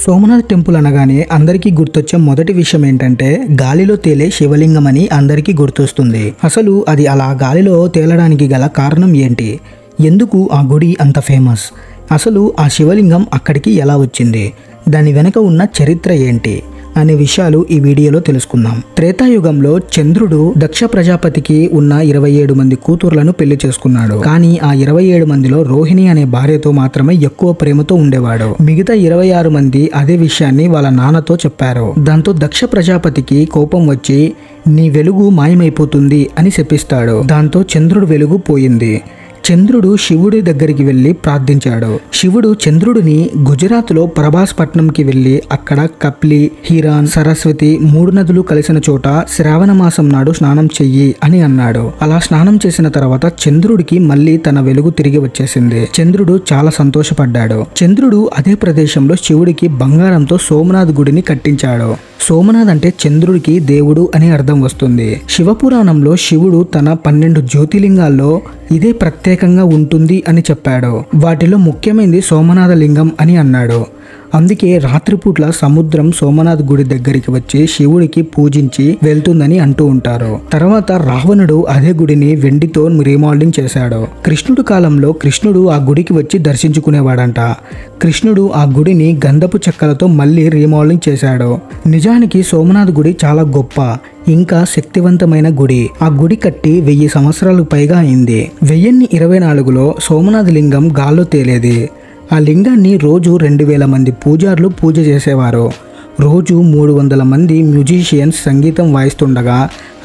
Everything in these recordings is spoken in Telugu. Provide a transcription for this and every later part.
సోమనాథ్ టెంపుల్ అనగానే అందరికీ గుర్తొచ్చే మొదటి విషయం ఏంటంటే గాలిలో తేలే శివలింగం అని అందరికీ గుర్తొస్తుంది. అసలు అది అలా గాలిలో తేలడానికి గల కారణం ఏంటి? ఎందుకు ఆ గుడి అంత ఫేమస్? అసలు ఆ శివలింగం అక్కడికి ఎలా వచ్చింది? దాని వెనక ఉన్న చరిత్ర ఏంటి అనే విషయాలు ఈ వీడియోలో తెలుసుకుందాం. త్రేతాయుగంలో చంద్రుడు దక్ష ప్రజాపతికి ఉన్న 27 మంది కూతుర్లను పెళ్లి చేసుకున్నాడు. కానీ ఆ 27 మందిలో రోహిణి అనే భార్యతో మాత్రమే ఎక్కువ ప్రేమతో ఉండేవాడు. మిగతా 26 మంది అదే విషయాన్ని వాళ్ళ నాన్నతో చెప్పారు. దాంతో దక్ష ప్రజాపతికి కోపం వచ్చి నీ వెలుగు మాయమైపోతుంది అని శపిస్తాడు. దాంతో చంద్రుడు వెలుగు పోయింది. చంద్రుడు శివుడి దగ్గరికి వెళ్ళి ప్రార్థించాడు. శివుడు చంద్రుడిని గుజరాత్లో ప్రభాస్ పట్నంకి వెళ్ళి అక్కడ కప్లి, హిరాన్, సరస్వతి 3 నదులు కలిసిన చోట శ్రావణ మాసం నాడు స్నానం చెయ్యి అని అన్నాడు. అలా స్నానం చేసిన తర్వాత చంద్రుడికి మళ్ళీ తన వెలుగు తిరిగి వచ్చేసింది. చంద్రుడు చాలా సంతోషపడ్డాడు. చంద్రుడు అదే ప్రదేశంలో శివుడికి బంగారంతో సోమనాథ్ గుడిని కట్టించాడు. సోమనాథ్ అంటే చంద్రుడికి దేవుడు అని అర్థం వస్తుంది. శివపురాణంలో శివుడు తన 12 జ్యోతిలింగాల్లో ఇదే ప్రత్యేకంగా ఉంటుంది అని చెప్పాడు. వాటిలో ముఖ్యమైనది సోమనాథ లింగం అని అన్నాడు. అందుకే రాత్రిపూట్ల సముద్రం సోమనాథ్ గుడి దగ్గరికి వచ్చి శివుడికి పూజించి వెళ్తుందని అంటూ ఉంటారు. తర్వాత రావణుడు అదే గుడిని వెండితో రీమోడలింగ్ చేశాడు. కృష్ణుడి కాలంలో కృష్ణుడు ఆ గుడికి వచ్చి దర్శించుకునేవాడంట. కృష్ణుడు ఆ గుడిని గంధపు చెక్కలతో మళ్ళీ రీమోడలింగ్ చేశాడు. నిజానికి సోమనాథ్ గుడి చాలా గొప్ప ఇంకా శక్తివంతమైన గుడి. ఆ గుడి కట్టి 1000 సంవత్సరాలకు పైగా అయింది. 1024లో సోమనాథ్ లింగం గాల్లో తేలేది. ఆ లింగాన్ని రోజు 2000 మంది పూజారులు పూజ చేసేవారు. రోజు 300 మంది మ్యూజిషియన్స్ సంగీతం వాయిస్తుండగా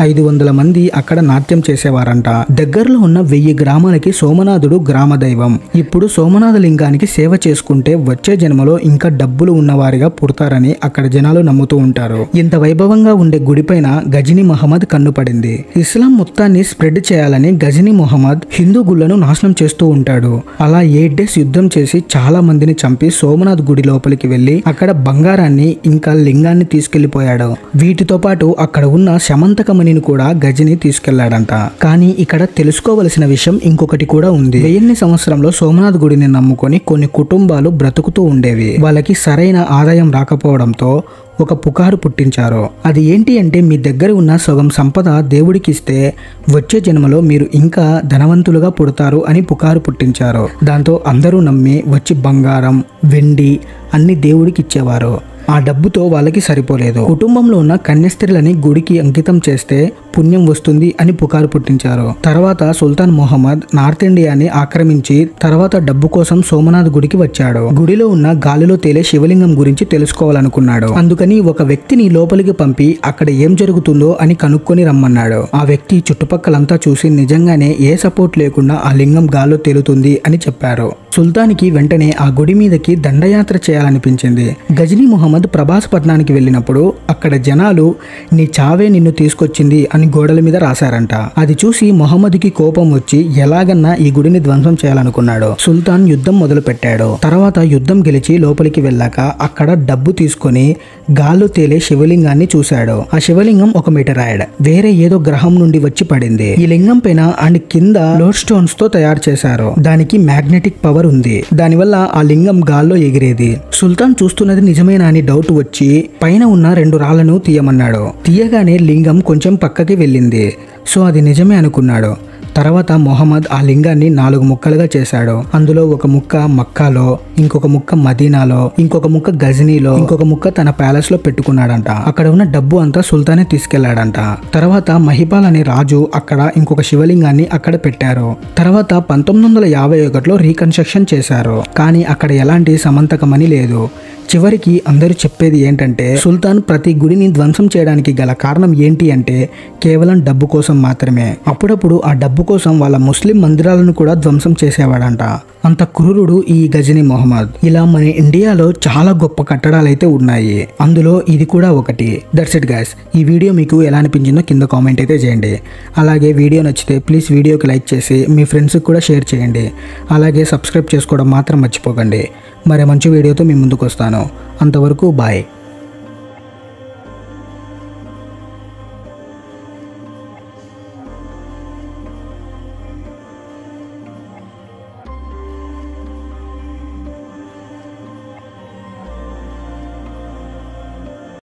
500 మంది అక్కడ నాట్యం చేసేవారంట. దగ్గరలో ఉన్న 1000 గ్రామాలకి సోమనాథుడు గ్రామ దైవం. ఇప్పుడు సోమనాథ లింగానికి సేవ చేసుకుంటే వచ్చే జన్మలో ఇంకా డబ్బులు ఉన్నవారిగా పుడతారని అక్కడ జనాలు నమ్ముతూ ఉంటారు. ఇంత వైభవంగా ఉండే గుడిపైన గజనీ మహమ్మద్ కన్నుపడింది. ఇస్లాం మొత్తాన్ని స్ప్రెడ్ చేయాలని గజనీ మహమ్మద్ హిందూ గుళ్లను నాశనం చేస్తూ ఉంటాడు. అలా 8 డేస్ యుద్ధం చేసి చాలా మందిని చంపి సోమనాథ్ గుడి లోపలికి వెళ్లి అక్కడ బంగారాన్ని ఇంకా లింగాన్ని తీసుకెళ్లిపోయాడు. వీటితో పాటు అక్కడ ఉన్న శమంతకమణిని కూడా గజని తీసుకెళ్లాడంట. కానీ ఇక్కడ తెలుసుకోవలసిన విషయం ఇంకొకటి కూడా ఉంది. 1000వ సంవత్సరంలో సోమనాథ్ గుడిని నమ్ముకొని కొన్ని కుటుంబాలు బ్రతుకుతూ ఉండేవి. వాళ్ళకి సరైన ఆదాయం రాకపోవడంతో ఒక పుకారు పుట్టించారు. అది ఏంటి అంటే మీ దగ్గర ఉన్న సగం సంపద దేవుడికి ఇస్తే వచ్చే జన్మలో మీరు ఇంకా ధనవంతులుగా పుడతారు అని పుకారు పుట్టించారు. దాంతో అందరూ నమ్మి వచ్చి బంగారం, వెండి అన్ని దేవుడికి ఇచ్చేవారు. ఆ డబ్బుతో వాళ్ళకి సరిపోలేదు. కుటుంబంలో ఉన్న కన్యస్త్రీలని గుడికి అంకితం చేస్తే పుణ్యం వస్తుంది అని పుకారు పుట్టించారు. తర్వాత సుల్తాన్ మొహమ్మద్ నార్త్ ఇండియాని ఆక్రమించి తర్వాత డబ్బు కోసం సోమనాథ్ గుడికి వచ్చాడు. గుడిలో ఉన్న గాలిలో తేలే శివలింగం గురించి తెలుసుకోవాలనుకున్నాడు. అందుకని ఒక వ్యక్తిని లోపలికి పంపి అక్కడ ఏం జరుగుతుందో అని కనుక్కొని రమ్మన్నాడు. ఆ వ్యక్తి చుట్టుపక్కలంతా చూసి నిజంగానే ఏ సపోర్ట్ లేకుండా ఆ లింగం గాల్లో తేలుతుంది అని చెప్పారు. సుల్తాన్కి వెంటనే ఆ గుడి మీదకి దండయాత్ర చేయాలనిపించింది. గజనీ మొహమ్మద్ ప్రభాస్ పట్నానికి వెళ్ళినప్పుడు అక్కడ జనాలు నీ చావే నిన్ను తీసుకొచ్చింది అని గోడల మీద రాశారంట. అది చూసి మొహమ్మద్కి కోపం వచ్చి ఎలాగన్నా ఈ గుడిని ధ్వంసం చేయాలనుకున్నాడు. సుల్తాన్ యుద్ధం మొదలు పెట్టాడు. తర్వాత యుద్ధం గెలిచి లోపలికి వెళ్ళాక అక్కడ డబ్బు తీసుకొని గాల్లో తేలే శివలింగాన్ని చూశాడు. ఆ శివలింగం 1 మీటరాయిడ్ వేరే ఏదో గ్రహం నుండి వచ్చి పడింది. ఈ లింగం పైన అండ్ కింద లోడ్ స్టోన్స్ తో తయారు చేశారు. దానికి మ్యాగ్నెటిక్ పవర్ ఉంది. దానివల్ల ఆ లింగం గాల్లో ఎగిరేది. సుల్తాన్ చూస్తున్నది నిజమేనా అని డౌట్ వచ్చి పైన ఉన్న 2 రాళ్లను తీయమన్నాడు. తీయగానే లింగం కొంచెం పక్కకి వెళ్ళింది. సో అది నిజమే అనుకున్నాడు. తర్వాత మొహమ్మద్ ఆ లింగాన్ని 4 ముక్కలుగా చేశాడు. అందులో ఒక ముక్క మక్కాలో, ఇంకొక ముక్క మదీనాలో, ఇంకొక ముక్క గజనీలో, ఇంకొక ముక్క తన ప్యాలెస్ లో పెట్టుకున్నాడంట. అక్కడ ఉన్న డబ్బు అంతా సుల్తానే తీసుకెళ్లాడంట. తర్వాత మహిపాల్ అనే రాజు అక్కడ ఇంకొక శివలింగాన్ని అక్కడ పెట్టారు. తర్వాత 1951లో రీకన్స్ట్రక్షన్ చేశారు. కానీ అక్కడ ఎలాంటి సమంతకమని లేదు. చివరికి అందరూ చెప్పేది ఏంటంటే సుల్తాన్ ప్రతి గుడిని ధ్వంసం చేయడానికి గల కారణం ఏంటి అంటే కేవలం డబ్బు కోసం మాత్రమే. అప్పుడప్పుడు ఆ డబ్బు కోసం వాళ్ళ ముస్లిం మందిరాలను కూడా ధ్వంసం చేసేవాడంట. అంత క్రూరుడు ఈ గజనీ మొహమ్మద్. ఇలా మన ఇండియాలో చాలా గొప్ప కట్టడాలైతే ఉన్నాయి. అందులో ఇది కూడా ఒకటి. That's it guys. ఈ వీడియో మీకు ఎలా అనిపించిందో కింద కామెంట్ అయితే చేయండి. అలాగే వీడియో నచ్చితే ప్లీజ్ వీడియోకి లైక్ చేసి మీ ఫ్రెండ్స్కి కూడా షేర్ చేయండి. అలాగే సబ్స్క్రైబ్ చేసుకోవడం మాత్రం మర్చిపోకండి. మరే మంచి వీడియోతో మీ ముందుకు వస్తాను. అంతవరకు బాయ్.